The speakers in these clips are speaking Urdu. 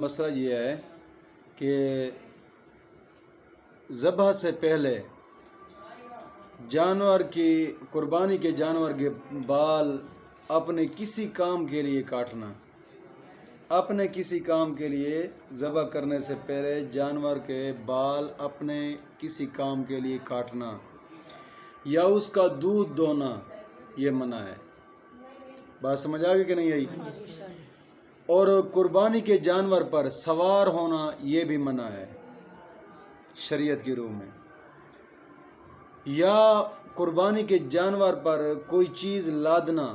مسئلہ یہ ہے کہ ذبح سے پہلے جانور کی قربانی کے جانور کے بال اپنے کسی کام کے لیے کاٹنا، اپنے کسی کام کے لیے ذبح کرنے سے پہلے جانور کے بال اپنے کسی کام کے لیے کاٹنا یا اس کا دودھ دونا یہ منع ہے۔ بات سمجھ آ گئی کہ نہیں آئی؟ اور قربانی کے جانور پر سوار ہونا یہ بھی منع ہے شریعت کی روح میں، یا قربانی کے جانور پر کوئی چیز لادنا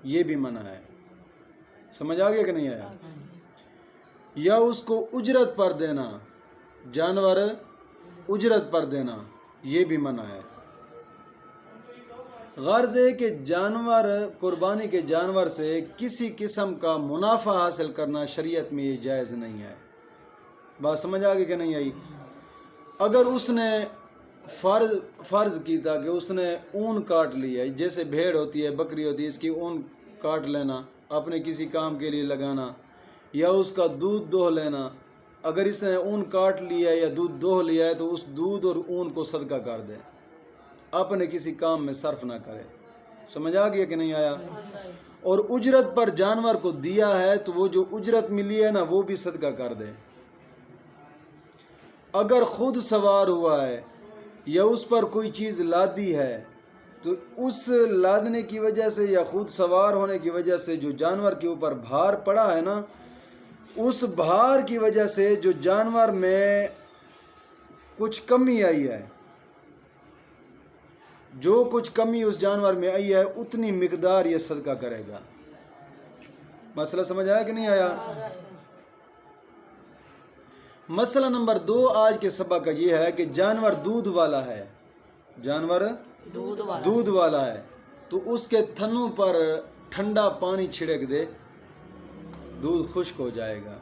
یہ بھی منع ہے۔ سمجھ آ گیا کہ نہیں آیا؟ یا اس کو اجرت پر دینا، جانور اجرت پر دینا یہ بھی منع ہے۔ غرض ہے کہ جانور قربانی کے جانور سے کسی قسم کا منافع حاصل کرنا شریعت میں یہ جائز نہیں ہے۔ بات سمجھ آ گئی کہ نہیں آئی؟ اگر اس نے فرض کی تھا کہ اس نے اون کاٹ لیا، جیسے بھیڑ ہوتی ہے، بکری ہوتی ہے، اس کی اون کاٹ لینا، اپنے کسی کام کے لیے لگانا، یا اس کا دودھ دوہ لینا۔ اگر اس نے اون کاٹ لیا یا دودھ دوہ لیا ہے تو اس دودھ اور اون کو صدقہ کر دے، اپنے کسی کام میں صرف نہ کرے۔ سمجھ آ گیا کہ نہیں آیا؟ اور اجرت پر جانور کو دیا ہے تو وہ جو اجرت ملی ہے نا وہ بھی صدقہ کر دے۔ اگر خود سوار ہوا ہے یا اس پر کوئی چیز لادی ہے تو اس لادنے کی وجہ سے یا خود سوار ہونے کی وجہ سے جو جانور کے اوپر بھار پڑا ہے نا، اس بھار کی وجہ سے جو جانور میں کچھ کمی آئی ہے، جو کچھ کمی اس جانور میں آئی ہے اتنی مقدار یہ صدقہ کرے گا۔ مسئلہ سمجھ آیا کہ نہیں آیا؟ مسئلہ نمبر 2 آج کے سبق کا یہ ہے کہ جانور دودھ والا ہے، جانور دودھ والا ہے تو اس کے تھنوں پر ٹھنڈا پانی چھڑک دے، دودھ خشک ہو جائے گا۔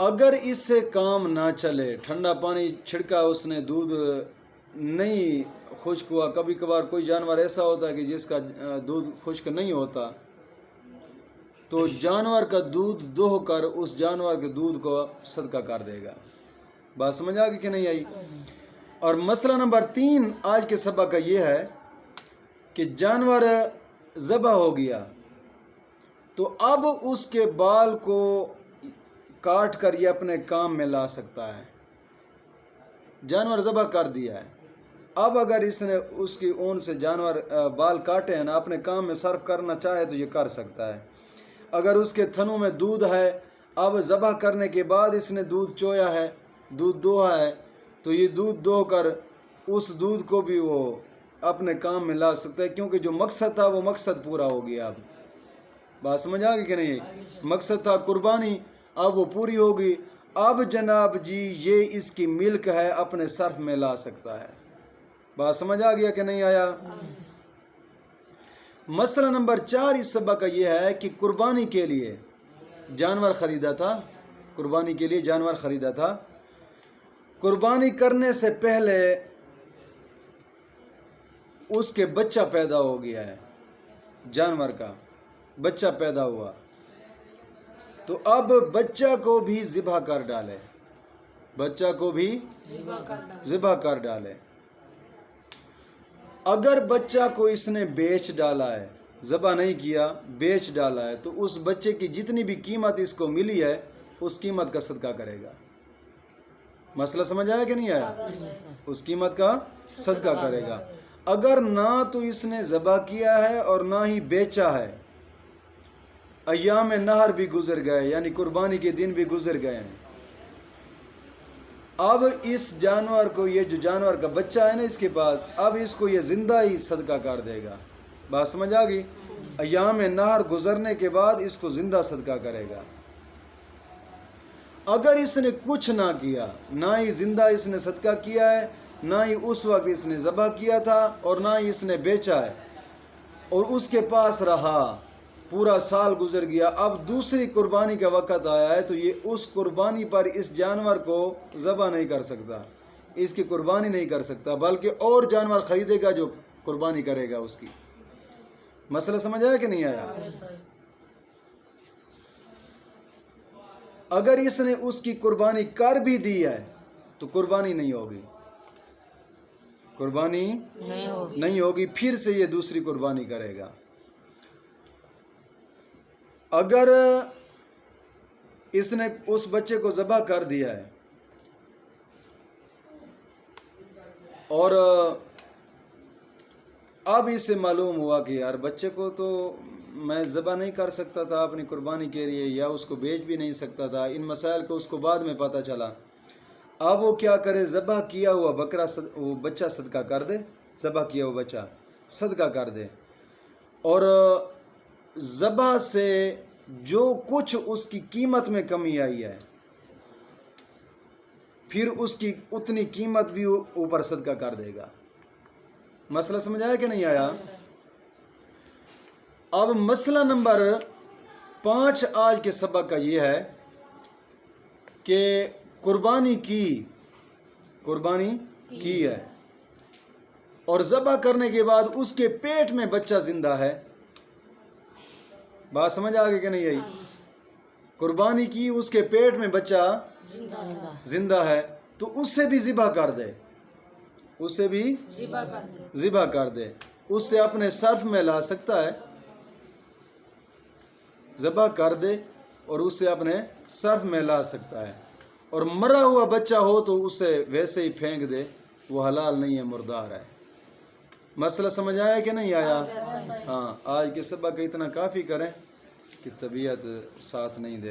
اگر اس سے کام نہ چلے، ٹھنڈا پانی چھڑکا اس نے، دودھ نہیں خشک ہوا، کبھی کبھار کوئی جانور ایسا ہوتا ہے کہ جس کا دودھ خشک نہیں ہوتا، تو جانور کا دودھ دوہ کر اس جانور کے دودھ کو صدقہ کر دے گا۔ بات سمجھ آ گئی کہ نہیں آئی؟ اور مسئلہ نمبر 3 آج کے سبق کا یہ ہے کہ جانور ذبح ہو گیا تو اب اس کے بال کو کاٹ کر یہ اپنے کام میں لا سکتا ہے۔ جانور ذبح کر دیا ہے، اب اگر اس نے اس کی اون سے جانور بال کاٹے ہیں نا، اپنے کام میں صرف کرنا چاہے تو یہ کر سکتا ہے۔ اگر اس کے تھنوں میں دودھ ہے، اب ذبح کرنے کے بعد اس نے دودھ چویا ہے، دودھ دوہا ہے، تو یہ دودھ دوہ کر اس دودھ کو بھی وہ اپنے کام میں لا سکتا ہے، کیونکہ جو مقصد تھا وہ مقصد پورا ہو گیا۔ اب بات سمجھ آ گئی کہ نہیں؟ مقصد تھا قربانی، اب وہ پوری ہوگی، اب جناب جی یہ اس کی ملک ہے، اپنے صرف میں لا سکتا ہے۔ بات سمجھ آ گیا کہ نہیں آیا؟ مسئلہ نمبر 4 اس سبق کا یہ ہے کہ قربانی کے لیے جانور خریدا تھا، قربانی کے لیے جانور خریدا تھا، قربانی کرنے سے پہلے اس کے بچہ پیدا ہو گیا ہے، جانور کا بچہ پیدا ہوا، تو اب بچہ کو بھی ذبح کر ڈالے، بچہ کو بھی ذبح کر ڈالے۔ اگر بچہ کو اس نے بیچ ڈالا ہے، ذبح نہیں کیا، بیچ ڈالا ہے، تو اس بچے کی جتنی بھی قیمت اس کو ملی ہے اس قیمت کا صدقہ کرے گا۔ مسئلہ سمجھ آیا کہ نہیں آیا؟ اس قیمت کا صدقہ کرے گا۔ اگر نہ تو اس نے ذبح کیا ہے اور نہ ہی بیچا ہے، ایام نہر بھی گزر گئے، یعنی قربانی کے دن بھی گزر گئے ہیں، اب اس جانور کو، یہ جو جانور کا بچہ ہے نا اس کے پاس، اب اس کو یہ زندہ ہی صدقہ کر دے گا۔ بات سمجھ آ گئی؟ ایام نہر گزرنے کے بعد اس کو زندہ صدقہ کرے گا۔ اگر اس نے کچھ نہ کیا، نہ ہی زندہ اس نے صدقہ کیا ہے، نہ ہی اس وقت اس نے ذبح کیا تھا، اور نہ ہی اس نے بیچا ہے، اور اس کے پاس رہا، پورا سال گزر گیا، اب دوسری قربانی کا وقت آیا ہے، تو یہ اس قربانی پر اس جانور کو ذبح نہیں کر سکتا، اس کی قربانی نہیں کر سکتا، بلکہ اور جانور خریدے گا جو قربانی کرے گا اس کی۔ مسئلہ سمجھ آیا کہ نہیں آیا؟ اگر اس نے اس کی قربانی کر بھی دی ہے تو قربانی نہیں ہوگی، قربانی نہیں ہوگی، پھر سے یہ دوسری قربانی کرے گا۔ اگر اس نے اس بچے کو ذبح کر دیا ہے اور اب اسے معلوم ہوا کہ یار بچے کو تو میں ذبح نہیں کر سکتا تھا اپنی قربانی کے لیے، یا اس کو بیچ بھی نہیں سکتا تھا، ان مسائل کو اس کو بعد میں پتہ چلا، اب وہ کیا کرے؟ ذبح کیا ہوا بکرا وہ بچہ صدقہ کر دے، ذبح کیا ہوا بچہ صدقہ کر دے، اور ذبح سے جو کچھ اس کی قیمت میں کمی آئی ہے پھر اس کی اتنی قیمت بھی اوپر صدقہ کر دے گا۔ مسئلہ سمجھ آیا کہ نہیں آیا؟ اب مسئلہ نمبر 5 آج کے سبق کا یہ ہے کہ قربانی کی ہے اور ذبح کرنے کے بعد اس کے پیٹ میں بچہ زندہ ہے۔ بات سمجھ آ گئی کہ نہیں آئی؟ قربانی کی، اس کے پیٹ میں بچہ زندہ ہے، تو اس سے بھی ذبح کر دے، اس سے بھی ذبح کر دے، اس سے اپنے صرف میں لا سکتا ہے، ذبح کر دے اور اس سے اپنے صرف میں لا سکتا ہے، اور مرا ہوا بچہ ہو تو اسے ویسے ہی پھینک دے، وہ حلال نہیں ہے، مردار ہے۔ مسئلہ سمجھ آیا کہ نہیں آیا؟ ہاں، آج کے سبق کا اتنا کافی کریں کہ طبیعت ساتھ نہیں دے۔